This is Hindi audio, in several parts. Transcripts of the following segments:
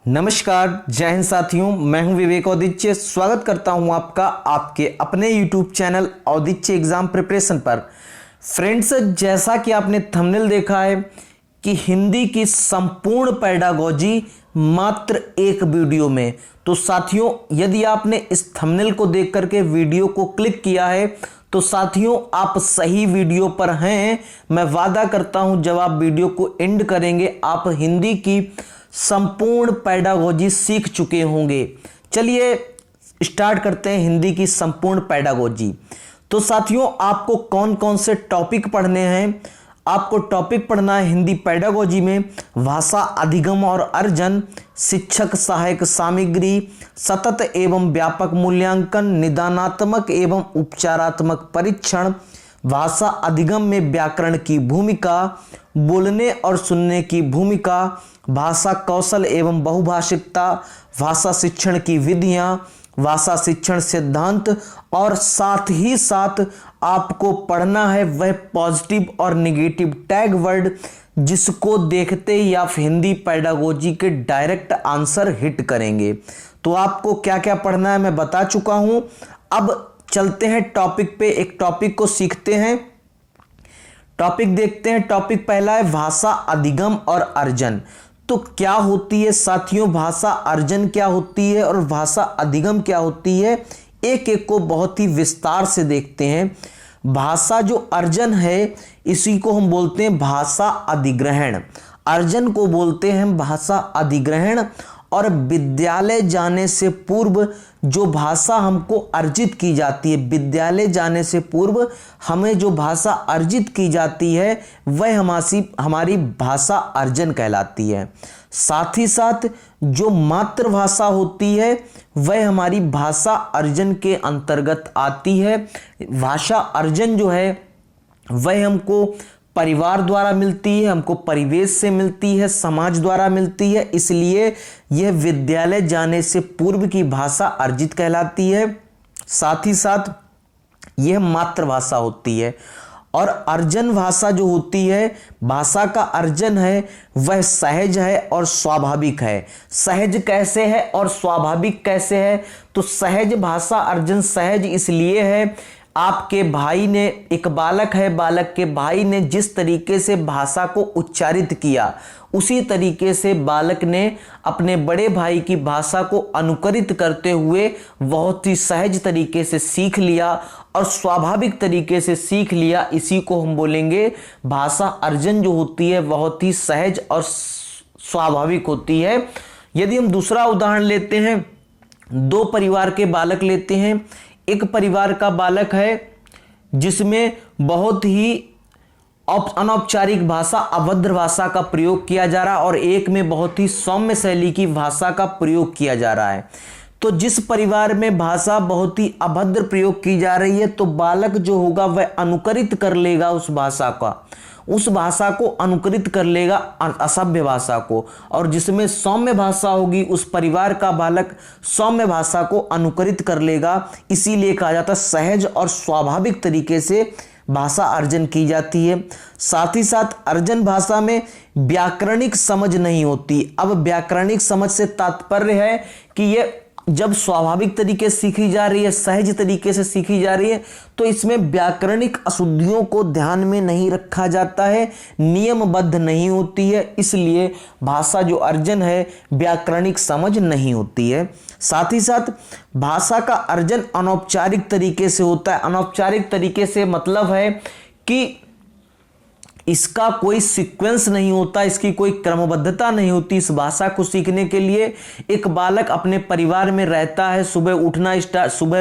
नमस्कार, जय हिंद साथियों। मैं हूं विवेक औदिच्य। स्वागत करता हूं आपका आपके अपने YouTube channel Audichya exam preparation पर। फ्रेंड्स, जैसा कि आपने थंबनेल देखा है कि हिंदी की संपूर्ण पेडागोजी मात्र एक वीडियो में। तो साथियों, यदि आपने इस थंबनेल को देख करके वीडियो को क्लिक किया है तो साथियों आप सही वीडियो पर हैं। मैं वादा करता हूं जब आप वीडियो को एंड करेंगे आप हिंदी की संपूर्ण पेडागोजी सीख चुके होंगे। चलिए स्टार्ट करते हैं हिंदी की संपूर्ण पेडागोजी। तो साथियों, आपको कौन कौन से टॉपिक पढ़ने हैं? आपको टॉपिक पढ़ना है हिंदी पेडागोजी में भाषा अधिगम और अर्जन, शिक्षक सहायक सामग्री, सतत एवं व्यापक मूल्यांकन, निदानात्मक एवं उपचारात्मक परीक्षण, भाषा अधिगम में व्याकरण की भूमिका, बोलने और सुनने की भूमिका, भाषा कौशल एवं बहुभाषिकता, भाषा शिक्षण की विधियां, भाषा शिक्षण सिद्धांत और साथ ही साथ आपको पढ़ना है वह पॉजिटिव और नेगेटिव टैग वर्ड जिसको देखते ही आप हिंदी पेडागोजी के डायरेक्ट आंसर हिट करेंगे। तो आपको क्या क्या पढ़ना है मैं बता चुका हूं। अब चलते हैं टॉपिक पे, एक टॉपिक को सीखते हैं। टॉपिक देखते हैं। टॉपिक पहला है भाषा अधिगम और अर्जन। तो क्या होती है साथियों, भाषा अर्जन क्या होती है और भाषा अधिगम क्या होती है, एक एक को बहुत ही विस्तार से देखते हैं। भाषा जो अर्जन है इसी को हम बोलते हैं भाषा अधिग्रहण। अर्जन को बोलते हैं भाषा अधिग्रहण। और विद्यालय जाने से पूर्व जो भाषा हमको अर्जित की जाती है, विद्यालय जाने से पूर्व हमें जो भाषा अर्जित की जाती है वह हमारी भाषा अर्जन कहलाती है। साथ ही साथ जो मातृभाषा होती है वह हमारी भाषा अर्जन के अंतर्गत आती है। भाषा अर्जन जो है वह हमको परिवार द्वारा मिलती है, हमको परिवेश से मिलती है, समाज द्वारा मिलती है, इसलिए यह विद्यालय जाने से पूर्व की भाषा अर्जित कहलाती है। साथ ही साथ यह मातृभाषा होती है। और अर्जन भाषा जो होती है, भाषा का अर्जन है वह सहज है और स्वाभाविक है। सहज कैसे है और स्वाभाविक कैसे है? तो सहज भाषा अर्जन सहज इसलिए है, आपके भाई ने, एक बालक है, बालक के भाई ने जिस तरीके से भाषा को उच्चारित किया उसी तरीके से बालक ने अपने बड़े भाई की भाषा को अनुकरित करते हुए बहुत ही सहज तरीके से सीख लिया और स्वाभाविक तरीके से सीख लिया। इसी को हम बोलेंगे भाषा अर्जन जो होती है बहुत ही सहज और स्वाभाविक होती है। यदि हम दूसरा उदाहरण लेते हैं, दो परिवार के बालक लेते हैं। एक परिवार का बालक है जिसमें बहुत ही अनौपचारिक भाषा, अभद्र भाषा का प्रयोग किया जा रहा है और एक में बहुत ही सौम्य शैली की भाषा का प्रयोग किया जा रहा है। तो जिस परिवार में भाषा बहुत ही अभद्र प्रयोग की जा रही है तो बालक जो होगा वह अनुकरित कर लेगा उस भाषा को अनुकरित कर लेगा, असभ्य भाषा को। और जिसमें सौम्य भाषा होगी उस परिवार का बालक सौम्य भाषा को अनुकरित कर लेगा। इसीलिए कहा जाता है सहज और स्वाभाविक तरीके से भाषा अर्जन की जाती है। साथ ही साथ अर्जन भाषा में व्याकरणिक समझ नहीं होती। अब व्याकरणिक समझ से तात्पर्य है कि ये जब स्वाभाविक तरीके से सीखी जा रही है, सहज तरीके से सीखी जा रही है तो इसमें व्याकरणिक अशुद्धियों को ध्यान में नहीं रखा जाता है, नियमबद्ध नहीं होती है, इसलिए भाषा जो अर्जन है व्याकरणिक समझ नहीं होती है। साथ ही साथ भाषा का अर्जन अनौपचारिक तरीके से होता है। अनौपचारिक तरीके से मतलब है कि इसका कोई सीक्वेंस नहीं होता, इसकी कोई क्रमबद्धता नहीं होती। इस भाषा को सीखने के लिए एक बालक अपने परिवार में रहता है, सुबह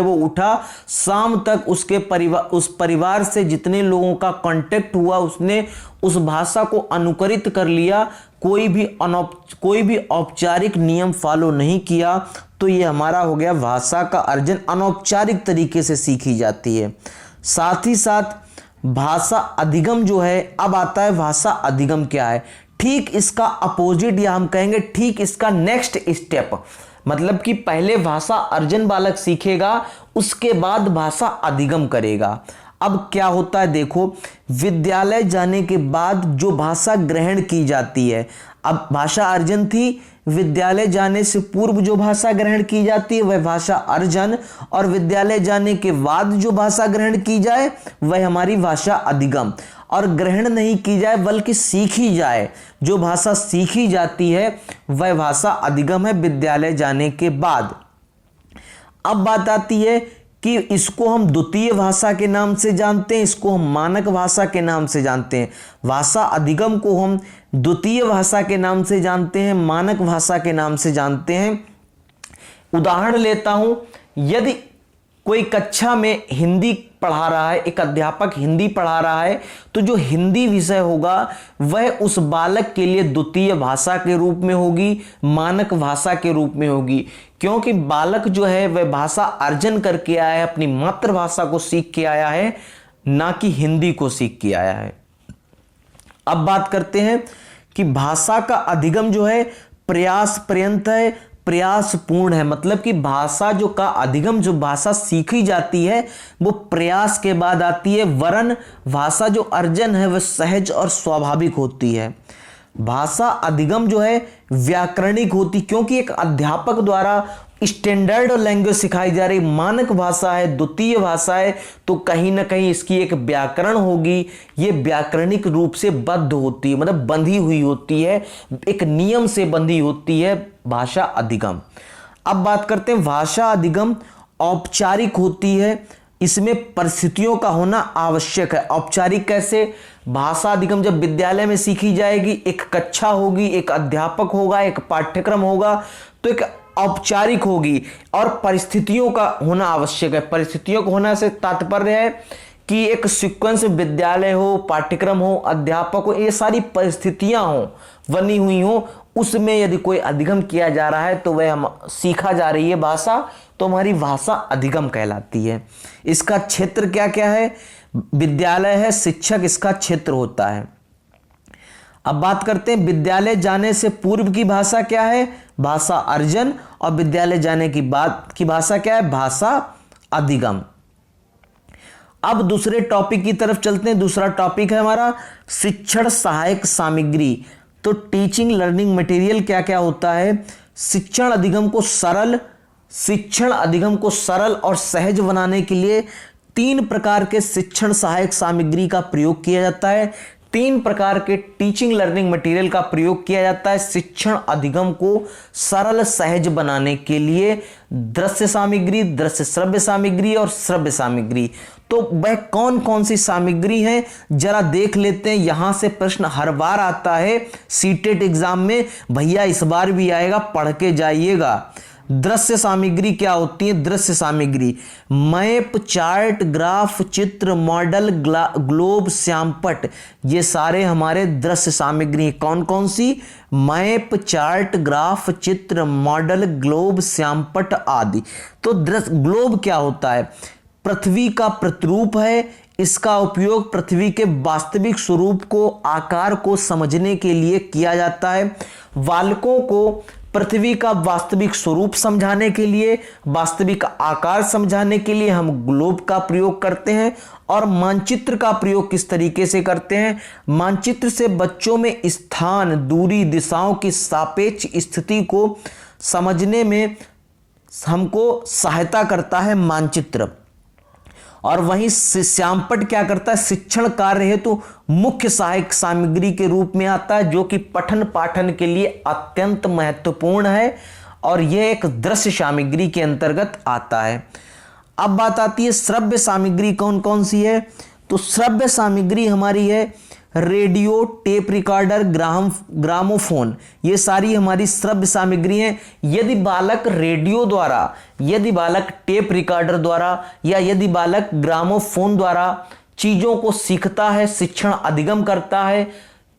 वो उठा, शाम तक उस परिवार से जितने लोगों का कांटेक्ट हुआ उसने उस भाषा को अनुकरित कर लिया, कोई भी औपचारिक नियम फॉलो नहीं किया। तो ये हमारा हो गया भाषा का अर्जन, अनौपचारिक तरीके से सीखी जाती है। साथ ही साथ भाषा अधिगम जो है, अब आता है भाषा अधिगम क्या है। ठीक इसका अपोजिट या हम कहेंगे ठीक इसका नेक्स्ट स्टेप, मतलब कि पहले भाषा अर्जन बालक सीखेगा उसके बाद भाषा अधिगम करेगा। अब क्या होता है देखो, विद्यालय जाने के बाद जो भाषा ग्रहण की जाती है, अब भाषा अर्जन थी, विद्यालय जाने से पूर्व जो भाषा ग्रहण की जाती है वह भाषा अर्जन, और विद्यालय जाने के बाद जो भाषा ग्रहण की जाए वह हमारी भाषा अधिगम। और ग्रहण नहीं की जाए बल्कि सीखी जाए, जो भाषा सीखी जाती है वह भाषा अधिगम है विद्यालय जाने के बाद। अब बात आती है कि इसको हम द्वितीय भाषा के नाम से जानते हैं, इसको हम मानक भाषा के नाम से जानते हैं। भाषा अधिगम को हम द्वितीय भाषा के नाम से जानते हैं, मानक भाषा के नाम से जानते हैं। उदाहरण लेता हूं, यदि कोई कक्षा में हिंदी पढ़ा रहा है, एक अध्यापक हिंदी पढ़ा रहा है, तो जो हिंदी विषय होगा वह उस बालक के लिए द्वितीय भाषा के रूप में होगी, मानक भाषा के रूप में होगी, क्योंकि बालक जो है वह भाषा अर्जन करके आया है, अपनी मातृभाषा को सीख के आया है, ना कि हिंदी को सीख के आया है। अब बात करते हैं कि भाषा का अधिगम जो है प्रयास पर्यंत है, प्रयास पूर्ण है। मतलब कि भाषा जो का अधिगम, जो भाषा सीखी जाती है वो प्रयास के बाद आती है, वरन भाषा जो अर्जन है वह सहज और स्वाभाविक होती है। भाषा अधिगम जो है व्याकरणिक होती, क्योंकि एक अध्यापक द्वारा स्टैंडर्ड लैंग्वेज सिखाई जा रही, मानक भाषा है, द्वितीय भाषा है, तो कहीं ना कहीं इसकी एक व्याकरण होगी, ये व्याकरणिक रूप से बद्ध होती है, मतलब बंधी हुई होती है, एक नियम से बंधी होती है भाषा अधिगम। अब बात करते हैं भाषा अधिगम औपचारिक होती है, इसमें परिस्थितियों का होना आवश्यक है। औपचारिक कैसे? भाषा अधिगम जब विद्यालय में सीखी जाएगी, एक कक्षा होगी, एक अध्यापक होगा, एक पाठ्यक्रम होगा, तो एक औपचारिक होगी और परिस्थितियों का होना आवश्यक है। परिस्थितियों का होना से तात्पर्य है कि एक सीक्वेंस विद्यालय हो, पाठ्यक्रम हो, अध्यापक हो, ये सारी परिस्थितियां हो, बनी हुई हो, उसमें यदि कोई अधिगम किया जा रहा है तो वह हम सीखा जा रही है भाषा, तो हमारी भाषा अधिगम कहलाती है। इसका क्षेत्र क्या क्या है? विद्यालय है, शिक्षक इसका क्षेत्र होता है। अब बात करते हैं विद्यालय जाने से पूर्व की भाषा क्या है? भाषा अर्जन, और विद्यालय जाने की बाद की भाषा क्या है? भाषा अधिगम। अब दूसरे टॉपिक की तरफ चलते हैं। दूसरा टॉपिक है हमारा शिक्षण सहायक सामग्री। तो टीचिंग लर्निंग मटेरियल क्या क्या होता है? शिक्षण अधिगम को सरल और सहज बनाने के लिए 3 प्रकार के शिक्षण सहायक सामग्री का प्रयोग किया जाता है। 3 प्रकार के टीचिंग लर्निंग मटेरियल का प्रयोग किया जाता है शिक्षण अधिगम को सरल सहज बनाने के लिए। दृश्य सामग्री, दृश्य श्रव्य सामग्री और श्रव्य सामग्री। तो वह कौन कौन सी सामग्री है जरा देख लेते हैं। यहां से प्रश्न हर बार आता है सीटेट एग्जाम में, भैया इस बार भी आएगा, पढ़ के जाइएगा। दृश्य सामग्री क्या होती है? दृश्य सामग्री मैप, चार्ट, ग्राफ, चित्र, मॉडल, ग्लोब, श्यामपट, ये सारे हमारे दृश्य सामग्री। कौन कौन सी? मैप, चार्ट, ग्राफ, चित्र, मॉडल, ग्लोब, श्यामपट आदि। तो ग्लोब क्या होता है? पृथ्वी का प्रतिरूप है। इसका उपयोग पृथ्वी के वास्तविक स्वरूप को, आकार को समझने के लिए किया जाता है। बालकों को पृथ्वी का वास्तविक स्वरूप समझाने के लिए, वास्तविक आकार समझाने के लिए हम ग्लोब का प्रयोग करते हैं। और मानचित्र का प्रयोग किस तरीके से करते हैं? मानचित्र से बच्चों में स्थान, दूरी, दिशाओं की सापेक्ष स्थिति को समझने में हमको सहायता करता है मानचित्र। और वहीं श्यामपट क्या करता है? शिक्षण कार्य हेतु मुख्य सहायक सामग्री के रूप में आता है, जो कि पठन पाठन के लिए अत्यंत महत्वपूर्ण है, और यह एक दृश्य सामग्री के अंतर्गत आता है। अब बात आती है श्रव्य सामग्री कौन कौन सी है? तो श्रव्य सामग्री हमारी है रेडियो, टेप रिकॉर्डर, ग्रामोफोन, ये सारी हमारी श्रव्य सामग्री है। यदि बालक रेडियो द्वारा, यदि बालक टेप रिकॉर्डर द्वारा, या यदि बालक ग्रामोफोन द्वारा चीजों को सीखता है, शिक्षण अधिगम करता है,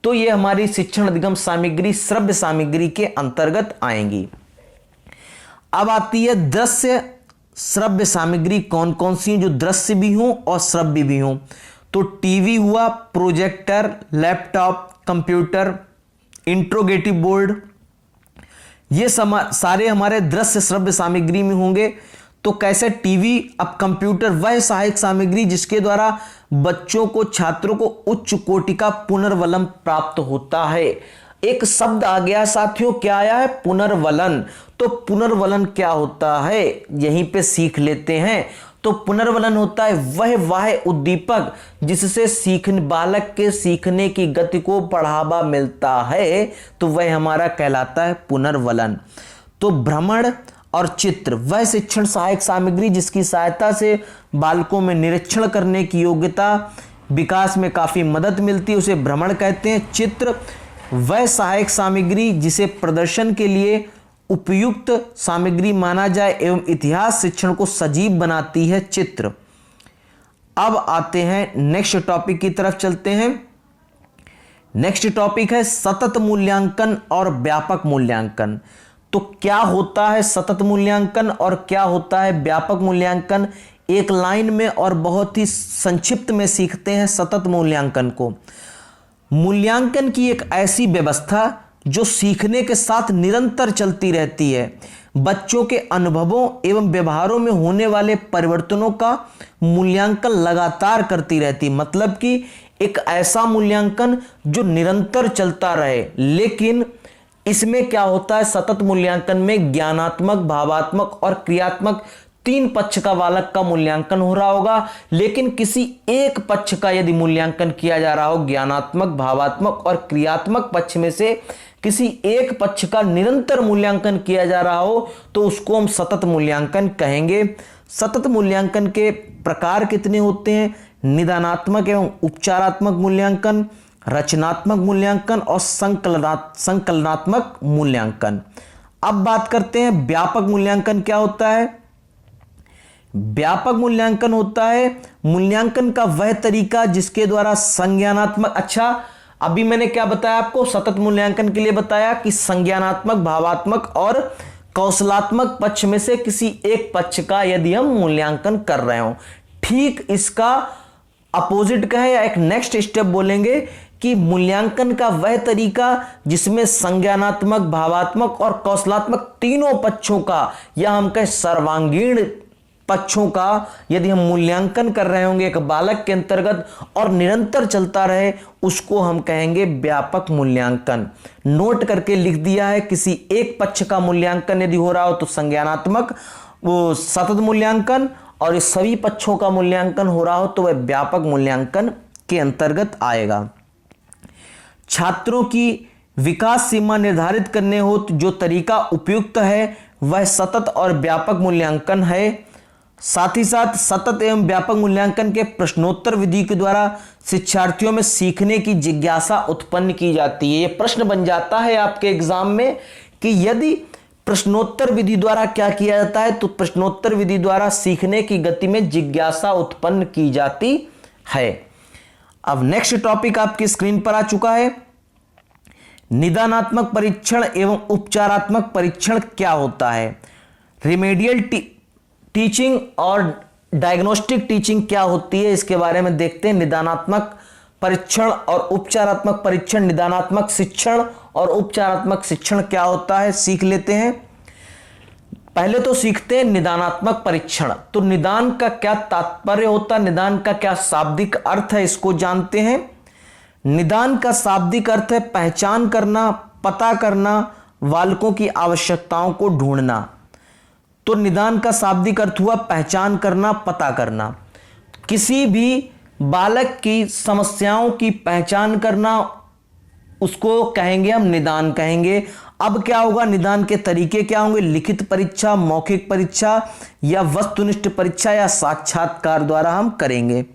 तो ये हमारी शिक्षण अधिगम सामग्री श्रव्य सामग्री के अंतर्गत आएंगी। अब आती है दृश्य श्रव्य सामग्री कौन कौन सी, जो दृश्य भी हो और श्रव्य भी हो। तो टीवी हुआ, projector, laptop, computer, interrogative board, ये सारे हमारे दृश्य श्रव्य सामग्री में होंगे। तो कैसे? टीवी, अब कंप्यूटर वह सहायक सामग्री जिसके द्वारा बच्चों को, छात्रों को उच्च कोटि का पुनर्वलन प्राप्त होता है। एक शब्द आ गया साथियों, क्या आया है? पुनर्वलन। तो पुनर्वलन क्या होता है, यहीं पे सीख लेते हैं। तो पुनर्वलन होता है वह बाह्य उद्दीपक जिससे बालक के सीखने की गति को बढ़ावा मिलता है, तो वह हमारा कहलाता है पुनर्वलन। तो भ्रमण और चित्र वह शिक्षण सहायक सामग्री जिसकी सहायता से बालकों में निरीक्षण करने की योग्यता विकास में काफी मदद मिलती है, उसे भ्रमण कहते हैं। चित्र वह सहायक सामग्री जिसे प्रदर्शन के लिए उपयुक्त सामग्री माना जाए एवं इतिहास शिक्षण को सजीव बनाती है चित्र। अब आते हैं नेक्स्ट टॉपिक की तरफ चलते हैं। नेक्स्ट टॉपिक है सतत मूल्यांकन और व्यापक मूल्यांकन। तो क्या होता है सतत मूल्यांकन और क्या होता है व्यापक मूल्यांकन, एक लाइन में और बहुत ही संक्षिप्त में सीखते हैं सतत मूल्यांकन को। मूल्यांकन की एक ऐसी व्यवस्था जो सीखने के साथ निरंतर चलती रहती है, बच्चों के अनुभवों एवं व्यवहारों में होने वाले परिवर्तनों का मूल्यांकन लगातार करती रहती है। मतलब कि एक ऐसा मूल्यांकन जो निरंतर चलता रहे। लेकिन इसमें क्या होता है, सतत मूल्यांकन में ज्ञानात्मक, भावात्मक और क्रियात्मक 3 पक्ष का बालक का मूल्यांकन हो रहा होगा, लेकिन किसी एक पक्ष का यदि मूल्यांकन किया जा रहा हो, ज्ञानात्मक, भावात्मक और क्रियात्मक पक्ष में से किसी एक पक्ष का निरंतर मूल्यांकन किया जा रहा हो, तो उसको हम सतत मूल्यांकन कहेंगे। सतत मूल्यांकन के प्रकार कितने होते हैं? निदानात्मक एवं उपचारात्मक मूल्यांकन, रचनात्मक मूल्यांकन और संकलनात्मक मूल्यांकन। अब बात करते हैं व्यापक मूल्यांकन क्या होता है। व्यापक मूल्यांकन होता है मूल्यांकन का वह तरीका जिसके द्वारा संज्ञानात्मक, अच्छा अभी मैंने क्या बताया आपको, सतत मूल्यांकन के लिए बताया कि संज्ञानात्मक, भावात्मक और कौशलात्मक पक्ष में से किसी एक पक्ष का यदि हम मूल्यांकन कर रहे हो। ठीक इसका अपोजिट कहें या एक नेक्स्ट स्टेप बोलेंगे कि मूल्यांकन का वह तरीका जिसमें संज्ञानात्मक, भावात्मक और कौशलात्मक तीनों पक्षों का या हम कहें सर्वांगीण पक्षों का यदि हम मूल्यांकन कर रहे होंगे एक बालक के अंतर्गत और निरंतर चलता रहे, उसको हम कहेंगे व्यापक मूल्यांकन। नोट करके लिख दिया है, किसी एक पक्ष का मूल्यांकन यदि हो रहा हो तो संज्ञानात्मक, वो सतत मूल्यांकन, और इस सभी पक्षों का मूल्यांकन हो रहा हो तो वह व्यापक मूल्यांकन के अंतर्गत आएगा। छात्रों की विकास सीमा निर्धारित करने हो तो जो तरीका उपयुक्त है वह सतत और व्यापक मूल्यांकन है। साथ ही साथ सतत एवं व्यापक मूल्यांकन के प्रश्नोत्तर विधि के द्वारा शिक्षार्थियों में सीखने की जिज्ञासा उत्पन्न की जाती है। यह प्रश्न बन जाता है आपके एग्जाम में कि यदि प्रश्नोत्तर विधि द्वारा क्या किया जाता है, तो प्रश्नोत्तर विधि द्वारा सीखने की गति में जिज्ञासा उत्पन्न की जाती है। अब नेक्स्ट टॉपिक आपकी स्क्रीन पर आ चुका है, निदानात्मक परीक्षण एवं उपचारात्मक परीक्षण क्या होता है। रिमेडियल टीचिंग और डायग्नोस्टिक टीचिंग क्या होती है, इसके बारे में देखते हैं। निदानात्मक परीक्षण और उपचारात्मक परीक्षण, निदानात्मक शिक्षण और उपचारात्मक शिक्षण क्या होता है, सीख लेते हैं। पहले तो सीखते हैं निदानात्मक परीक्षण। तो निदान का क्या तात्पर्य होता है, निदान का क्या शाब्दिक अर्थ है, इसको जानते हैं। निदान का शाब्दिक अर्थ है पहचान करना, पता करना, बालकों की आवश्यकताओं को ढूंढना। तो निदान का शाब्दिक अर्थ हुआ पहचान करना, पता करना। किसी भी बालक की समस्याओं की पहचान करना, उसको कहेंगे हम निदान कहेंगे। अब क्या होगा, निदान के तरीके क्या होंगे, लिखित परीक्षा, मौखिक परीक्षा या वस्तुनिष्ठ परीक्षा या साक्षात्कार द्वारा हम करेंगे।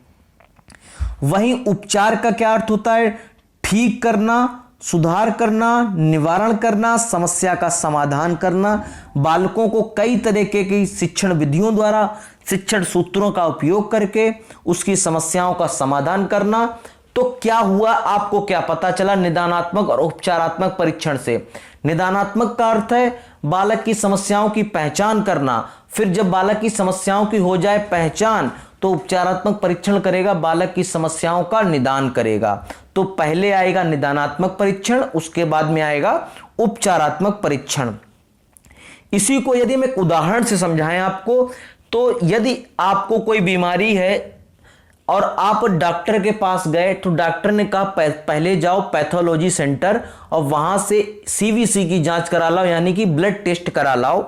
वहीं उपचार का क्या अर्थ होता है, ठीक करना, सुधार करना, निवारण करना, समस्या का समाधान करना। बालकों को कई तरीके की शिक्षण विधियों द्वारा, शिक्षण सूत्रों का उपयोग करके उसकी समस्याओं का समाधान करना। तो क्या हुआ, आपको क्या पता चला निदानात्मक और उपचारात्मक परीक्षण से। निदानात्मक का अर्थ है बालक की समस्याओं की पहचान करना, फिर जब बालक की समस्याओं की हो जाए पहचान तो उपचारात्मक परीक्षण करेगा, बालक की समस्याओं का निदान करेगा। तो पहले आएगा निदानात्मक परीक्षण, उसके बाद में आएगा उपचारात्मक परीक्षण। इसी को यदि मैं एक उदाहरण से समझाएं आपको, तो यदि आपको कोई बीमारी है, और आप डॉक्टर के पास गए तो डॉक्टर ने कहा पहले जाओ पैथोलॉजी सेंटर और वहां से सीवीसी की जांच करा लाओ, यानी कि ब्लड टेस्ट करा लाओ।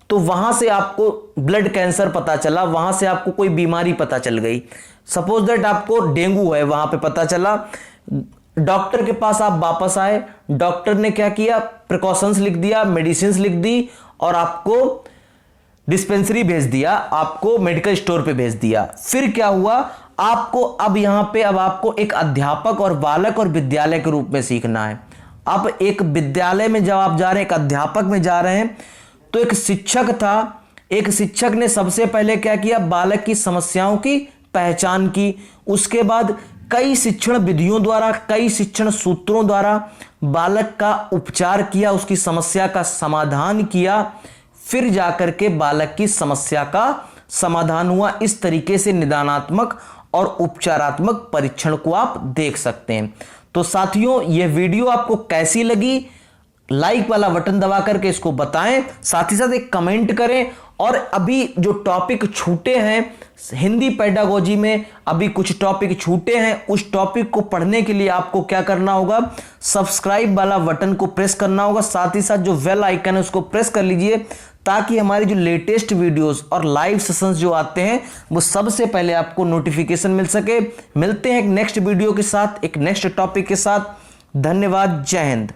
तो वहां से आपको ब्लड कैंसर पता चला, वहां से आपको कोई बीमारी पता चल गई, सपोज दैट आपको डेंगू है, वहां पे पता चला। डॉक्टर के पास आप वापस आए, डॉक्टर ने क्या किया, प्रिकॉशंस लिख दिया, मेडिसिन लिख दी और आपको डिस्पेंसरी भेज दिया, आपको मेडिकल स्टोर पे भेज दिया। फिर क्या हुआ, आपको अब यहां पे अब आपको एक अध्यापक और बालक और विद्यालय के रूप में सीखना है। अब एक विद्यालय में जब आप जा रहे हैं, एक अध्यापक में जा रहे हैं, तो एक शिक्षक था, एक शिक्षक ने सबसे पहले क्या किया, बालक की समस्याओं की पहचान की। उसके बाद कई शिक्षण विधियों द्वारा, कई शिक्षण सूत्रों द्वारा बालक का उपचार किया, उसकी समस्या का समाधान किया। फिर जाकर के बालक की समस्या का समाधान हुआ। इस तरीके से निदानात्मक और उपचारात्मक परीक्षण को आप देख सकते हैं। तो साथियों, यह वीडियो आपको कैसी लगी, लाइक वाला बटन दबा करके इसको बताएं, साथ ही साथ एक कमेंट करें। और अभी जो टॉपिक छूटे हैं हिंदी पेडागोजी में, अभी कुछ टॉपिक छूटे हैं, उस टॉपिक को पढ़ने के लिए आपको क्या करना होगा, सब्सक्राइब वाला बटन को प्रेस करना होगा। साथ ही साथ जो बेल आइकन है उसको प्रेस कर लीजिए, ताकि हमारी जो लेटेस्ट वीडियोस और लाइव सेशंस जो आते हैं वो सबसे पहले आपको नोटिफिकेशन मिल सके। मिलते हैं एक नेक्स्ट वीडियो के साथ, एक नेक्स्ट टॉपिक के साथ। धन्यवाद, जय हिंद।